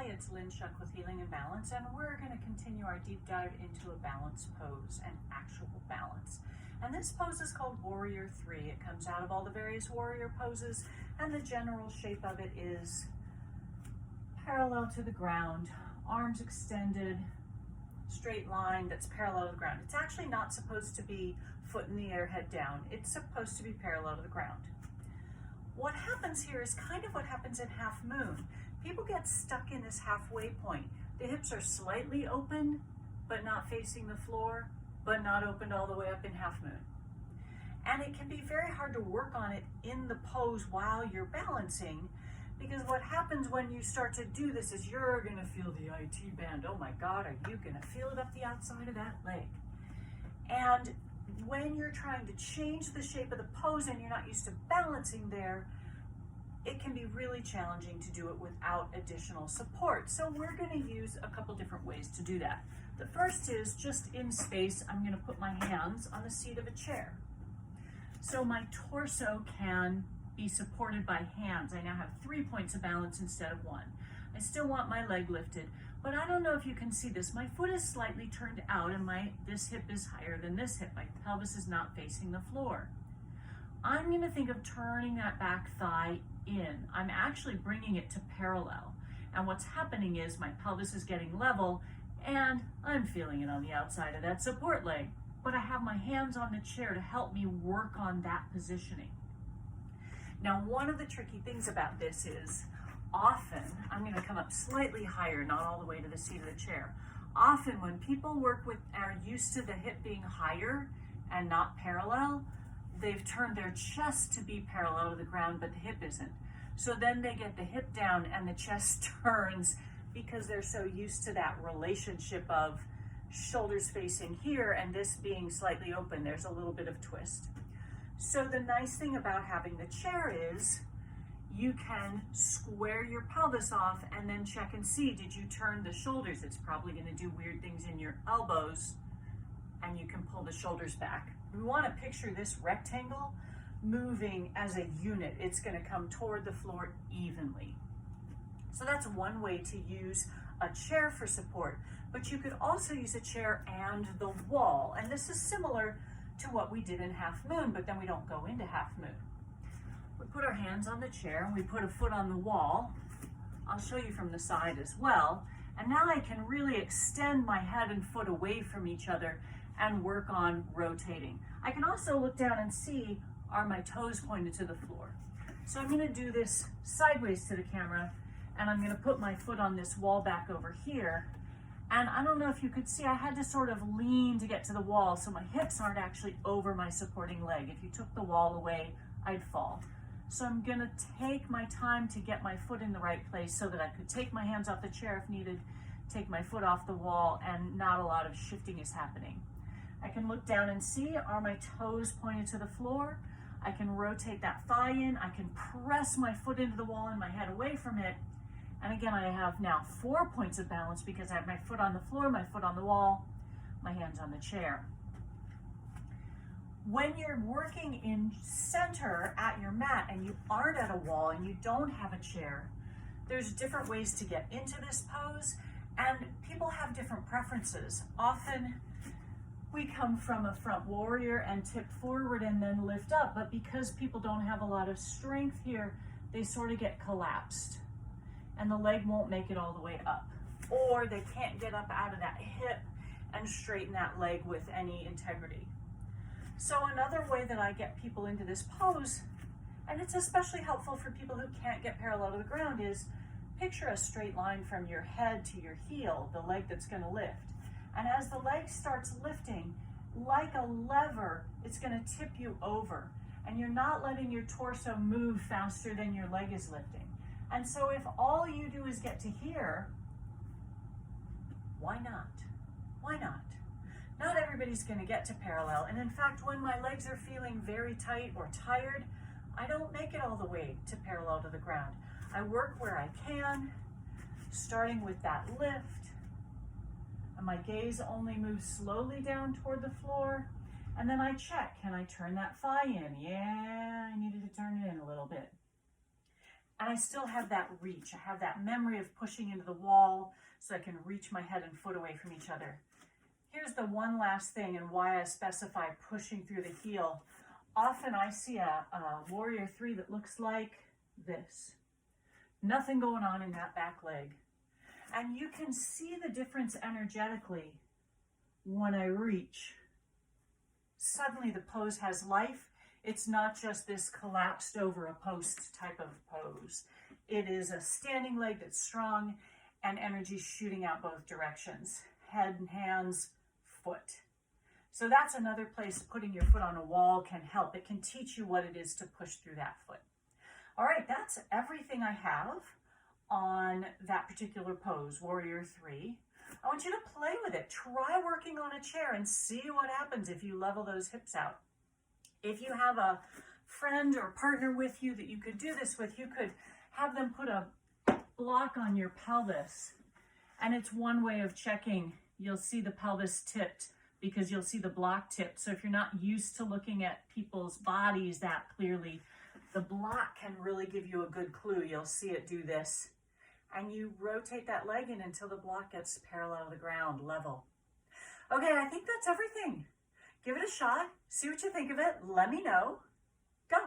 Hi, it's Lynn Shuck with Healing and Balance, and we're going to continue our deep dive into a balance pose and actual balance. And this pose is called Warrior 3. It comes out of all the various warrior poses, and the general shape of it is parallel to the ground, arms extended, straight line that's parallel to the ground. It's actually not supposed to be foot in the air, head down. It's supposed to be parallel to the ground. What happens here is kind of what happens in Half Moon. People get stuck in this halfway point. The hips are slightly open, but not facing the floor, but not opened all the way up in Half Moon. And it can be very hard to work on it in the pose while you're balancing, because what happens when you start to do this is you're gonna feel the IT band. Oh my God, are you gonna feel it up the outside of that leg? And when you're trying to change the shape of the pose and you're not used to balancing there, it can be really challenging to do it without additional support. So we're going to use a couple different ways to do that. The first is just in space, I'm going to put my hands on the seat of a chair. So my torso can be supported by hands. I now have 3 points of balance instead of 1. I still want my leg lifted, but I don't know if you can see this. My foot is slightly turned out and this hip is higher than this hip. My pelvis is not facing the floor. I'm going to think of turning that back thigh in. I'm actually bringing it to parallel. And what's happening is my pelvis is getting level and I'm feeling it on the outside of that support leg. But I have my hands on the chair to help me work on that positioning. Now, one of the tricky things about this is often, I'm going to come up slightly higher, not all the way to the seat of the chair. Often when people are used to the hip being higher and not parallel, they've turned their chest to be parallel to the ground, but the hip isn't. So then they get the hip down and the chest turns because they're so used to that relationship of shoulders facing here and this being slightly open. There's a little bit of twist. So the nice thing about having the chair is you can square your pelvis off and then check and see, did you turn the shoulders? It's probably going to do weird things in your elbows, and you can pull the shoulders back. We want to picture this rectangle moving as a unit. It's going to come toward the floor evenly. So that's one way to use a chair for support, but you could also use a chair and the wall. And this is similar to what we did in Half Moon, but then we don't go into Half Moon. We put our hands on the chair and we put a foot on the wall. I'll show you from the side as well. And now I can really extend my head and foot away from each other and work on rotating. I can also look down and see, are my toes pointed to the floor? So I'm going to do this sideways to the camera, and I'm going to put my foot on this wall back over here. And I don't know if you could see, I had to sort of lean to get to the wall, so my hips aren't actually over my supporting leg. If you took the wall away, I'd fall. So I'm going to take my time to get my foot in the right place so that I could take my hands off the chair if needed, take my foot off the wall, and not a lot of shifting is happening. I can look down and see, are my toes pointed to the floor? I can rotate that thigh in. I can press my foot into the wall and my head away from it. And again, I have now 4 points of balance because I have my foot on the floor, my foot on the wall, my hands on the chair. When you're working in center at your mat and you aren't at a wall and you don't have a chair, there's different ways to get into this pose, and people have different preferences. Often, we come from a front warrior and tip forward and then lift up, but because people don't have a lot of strength here, they sort of get collapsed and the leg won't make it all the way up, or they can't get up out of that hip and straighten that leg with any integrity. So another way that I get people into this pose, and it's especially helpful for people who can't get parallel to the ground, is picture a straight line from your head to your heel, the leg that's going to lift. And as the leg starts lifting, like a lever, it's going to tip you over. And you're not letting your torso move faster than your leg is lifting. And so if all you do is get to here, why not? Why not? Not everybody's going to get to parallel. And in fact, when my legs are feeling very tight or tired, I don't make it all the way to parallel to the ground. I work where I can, starting with that lift. And my gaze only moves slowly down toward the floor. And then I check, can I turn that thigh in? Yeah, I needed to turn it in a little bit. And I still have that reach. I have that memory of pushing into the wall so I can reach my head and foot away from each other. Here's the one last thing and why I specify pushing through the heel. Often I see a warrior 3 that looks like this. Nothing going on in that back leg. And you can see the difference energetically when I reach. Suddenly the pose has life. It's not just this collapsed over a post type of pose. It is a standing leg that's strong and energy shooting out both directions. Head and hands, foot. So that's another place putting your foot on a wall can help. It can teach you what it is to push through that foot. All right, that's everything I have on that particular pose, Warrior 3. I want you to play with it. Try working on a chair and see what happens if you level those hips out. If you have a friend or partner with you that you could do this with, you could have them put a block on your pelvis. And it's one way of checking. You'll see the pelvis tipped because you'll see the block tipped. So if you're not used to looking at people's bodies that clearly, the block can really give you a good clue. You'll see it do this. And you rotate that leg in until the block gets parallel to the ground, level. Okay, I think that's everything. Give it a shot. See what you think of it. Let me know. Go.